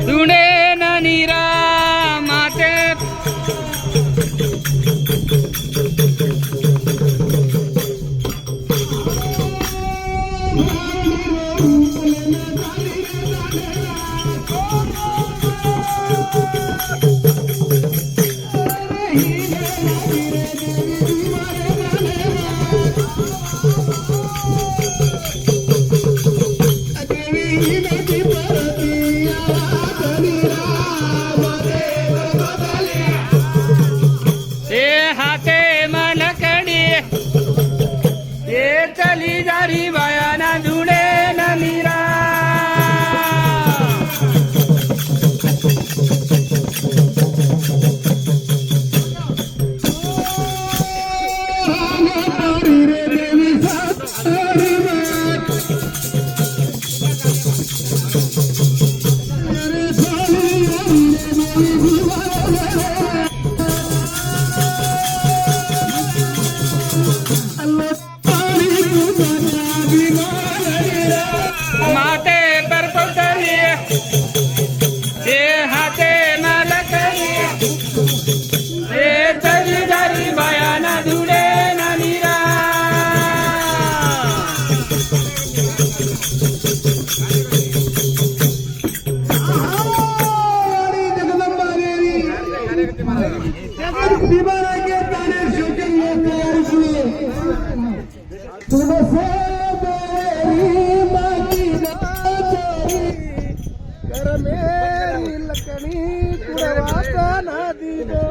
धुणे न नीरा माते हाथे मनकड़ी ये चली जारी बयाना धुणे न नीरा माते पर कोतरी ये हाथे मलकरी ये चली जारी बयाना धुणे न नीरा मेरी लकड़ी तुड़वा ना दी दो